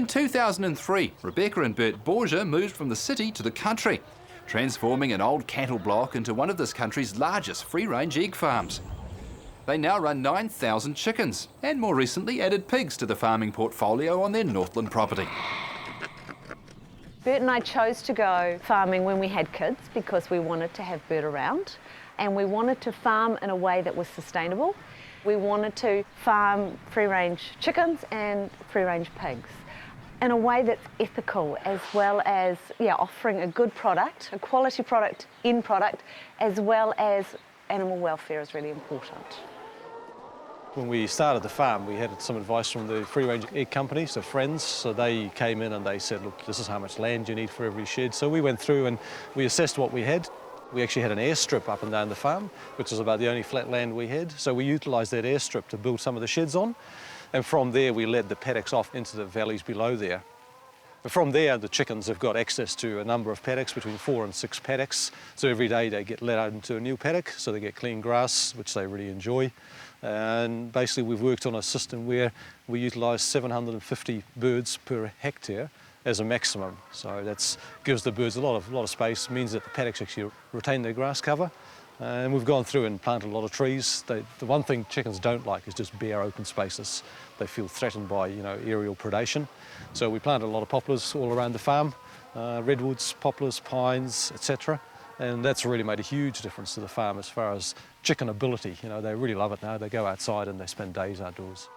In 2003, Rebecca and Bert Borger moved from the city to the country, transforming an old cattle block into one of this country's largest free-range egg farms. They now run 9,000 chickens and more recently added pigs to the farming portfolio on their Northland property. Bert and I chose to go farming when we had kids because we wanted to have Bert around, and we wanted to farm in a way that was sustainable. We wanted to farm free-range chickens and free-range pigs in a way that's ethical, as well as offering a good product, a quality product, end product, as well as animal welfare is really important. When we started the farm, we had some advice from the free-range egg company, so Friends. So they came in and they said, look, this is how much land you need for every shed. So we went through and we assessed what we had. We actually had an airstrip up and down the farm, which was about the only flat land we had. So we utilised that airstrip to build some of the sheds on. And from there, we led the paddocks off into the valleys below there. But from there, the chickens have got access to a number of paddocks, between 4 and 6 paddocks. So every day they get let out into a new paddock, so they get clean grass, which they really enjoy. And basically we've worked on a system where we utilise 750 birds per hectare as a maximum. So that gives the birds a lot of space, means that the paddocks actually retain their grass cover. And we've gone through and planted a lot of trees. The one thing chickens don't like is just bare open spaces. They feel threatened by aerial predation. So we planted a lot of poplars all around the farm, redwoods, poplars, pines, etc. And that's really made a huge difference to the farm as far as chicken ability. They really love it now. They go outside and they spend days outdoors.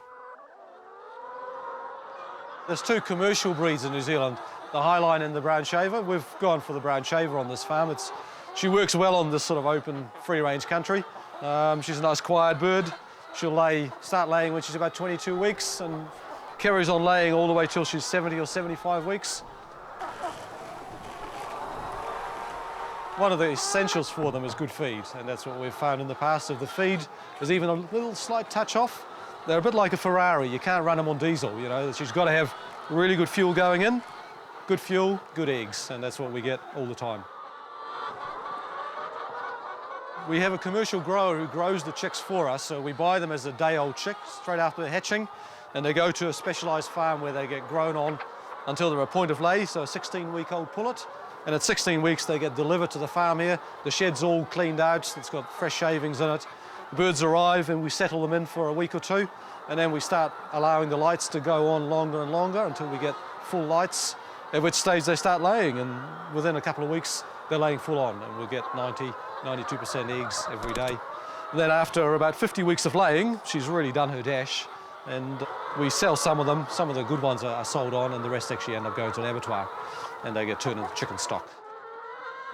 There's 2 commercial breeds in New Zealand, the Highline and the Brown Shaver. We've gone for the Brown Shaver on this farm. She works well on this sort of open, free-range country. She's a nice, quiet bird. She'll start laying when she's about 22 weeks and carries on laying all the way till she's 70 or 75 weeks. One of the essentials for them is good feed, and that's what we've found in the past. If the feed is even a little slight touch off, they're a bit like a Ferrari. You can't run them on diesel, She's got to have really good fuel going in, good fuel, good eggs, and that's what we get all the time. We have a commercial grower who grows the chicks for us, so we buy them as a day-old chick straight after the hatching, and they go to a specialised farm where they get grown on until they're a point of lay, so a 16-week-old pullet. And at 16 weeks, they get delivered to the farm here. The shed's all cleaned out, it's got fresh shavings in it. The birds arrive and we settle them in for a week or 2, and then we start allowing the lights to go on longer and longer until we get full lights, at which stage they start laying, and within a couple of weeks, they're laying full on, and we'll get 92% eggs every day. And then after about 50 weeks of laying, she's really done her dash, and we sell some of them. Some of the good ones are sold on, and the rest actually end up going to an abattoir, and they get turned into chicken stock.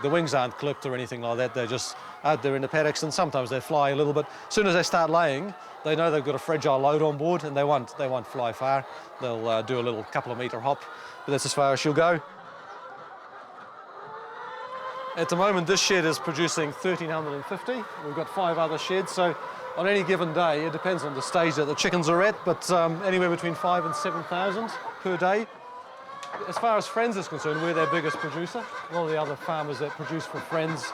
The wings aren't clipped or anything like that. They're just out there in the paddocks, and sometimes they fly a little bit. As soon as they start laying, they know they've got a fragile load on board, and they won't fly far. They'll do a little couple of metre hop, but that's as far as she'll go. At the moment, this shed is producing 1,350. We've got 5 other sheds, so on any given day, it depends on the stage that the chickens are at, but anywhere between 5,000 and 7,000 per day. As far as Friends is concerned, we're their biggest producer. A lot of the other farmers that produce for Friends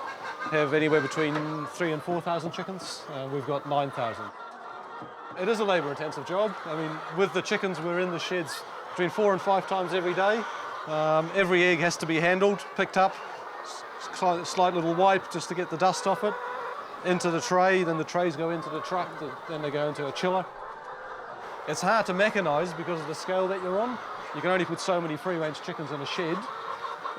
have anywhere between 3,000 and 4,000 chickens. We've got 9,000. It is a labour-intensive job. I mean, with the chickens, we're in the sheds between 4 and 5 times every day. Every egg has to be handled, picked up, slight little wipe just to get the dust off it, into the tray, then the trays go into the truck, then they go into a chiller. It's hard to mechanise because of the scale that you're on. You can only put so many free-range chickens in a shed,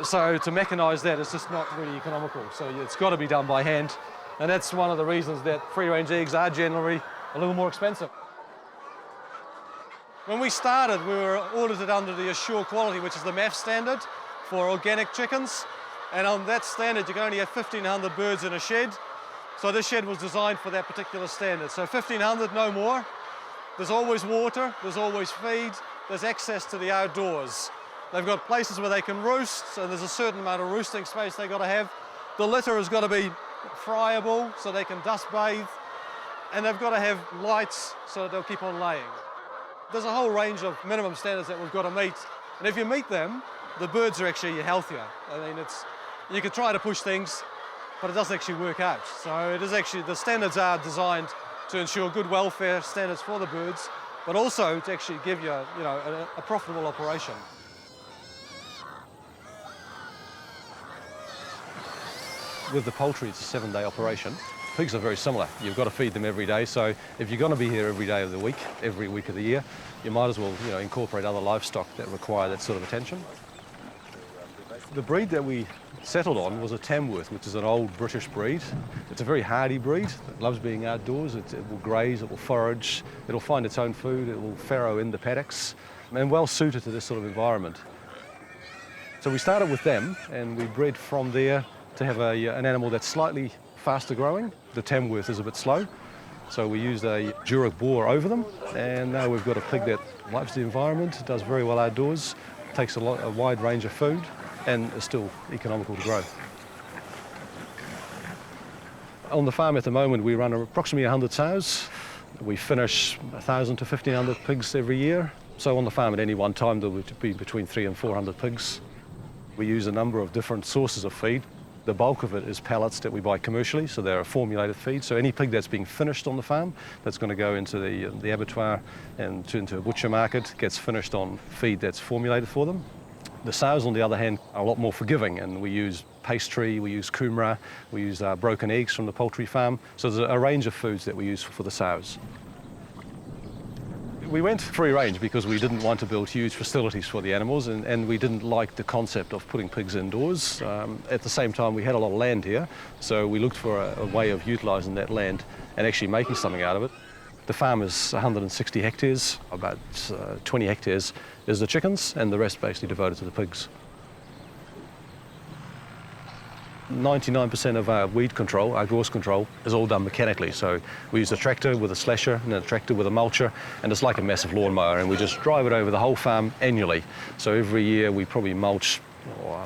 so to mechanise that is just not really economical. So it's got to be done by hand, and that's one of the reasons that free-range eggs are generally a little more expensive. When we started, we were audited under the Assure quality, which is the MAF standard for organic chickens, and on that standard you can only have 1,500 birds in a shed. So this shed was designed for that particular standard. So 1,500, no more. There's always water, there's always feed, there's access to the outdoors. They've got places where they can roost, and there's a certain amount of roosting space they've got to have. The litter has got to be friable so they can dust bathe, and they've got to have lights so that they'll keep on laying. There's a whole range of minimum standards that we've got to meet, and if you meet them, the birds are actually healthier. I mean, you can try to push things, but it doesn't actually work out. So it is actually, the standards are designed to ensure good welfare standards for the birds, but also to actually give you, a profitable operation. With the poultry, it's a 7-day operation. Pigs are very similar. You've got to feed them every day, so if you're going to be here every day of the week, every week of the year, you might as well incorporate other livestock that require that sort of attention. The breed that we settled on was a Tamworth, which is an old British breed. It's a very hardy breed. It loves being outdoors. It will graze, it will forage, it'll find its own food, it will farrow in the paddocks, and well suited to this sort of environment. So we started with them, and we bred from there to have an animal that's slightly faster growing. The Tamworth is a bit slow, so we used a Duroc boar over them, and now we've got a pig that loves the environment, does very well outdoors, takes a wide range of food, and is still economical to grow. On the farm at the moment, we run approximately 100 sows. We finish 1,000 to 1,500 pigs every year. So on the farm at any one time, there would be between 300 and 400 pigs. We use a number of different sources of feed. The bulk of it is pellets that we buy commercially, so they're a formulated feed. So any pig that's being finished on the farm, that's going to go into the abattoir and into a butcher market, gets finished on feed that's formulated for them. The sows, on the other hand, are a lot more forgiving, and we use pastry, we use kumara, we use broken eggs from the poultry farm. So there's a range of foods that we use for the sows. We went free range because we didn't want to build huge facilities for the animals, and we didn't like the concept of putting pigs indoors. At the same time, we had a lot of land here, so we looked for a way of utilising that land and actually making something out of it. The farm is 160 hectares, about 20 hectares is the chickens, and the rest basically devoted to the pigs. 99% of our weed control, our gorse control, is all done mechanically. So we use a tractor with a slasher and a tractor with a mulcher, and it's like a massive lawnmower, and we just drive it over the whole farm annually. So every year we probably mulch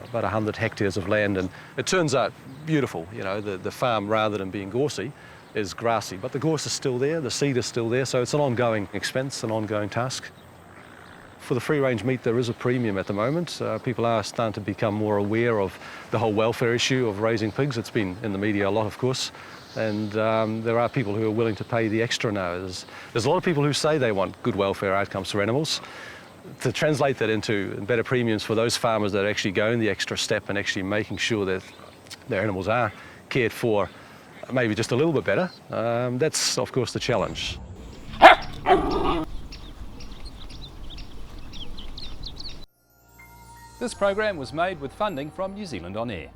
about 100 hectares of land, and it turns out beautiful. The farm, rather than being gorsey, is grassy, but the gorse is still there, the seed is still there, so it's an ongoing expense, an ongoing task. For the free-range meat, there is a premium at the moment. People are starting to become more aware of the whole welfare issue of raising pigs. It's been in the media a lot, of course, and there are people who are willing to pay the extra now. There's a lot of people who say they want good welfare outcomes for animals. To translate that into better premiums for those farmers that are actually going the extra step and actually making sure that their animals are cared for maybe just a little bit better, that's, of course, the challenge. This program was made with funding from New Zealand On Air.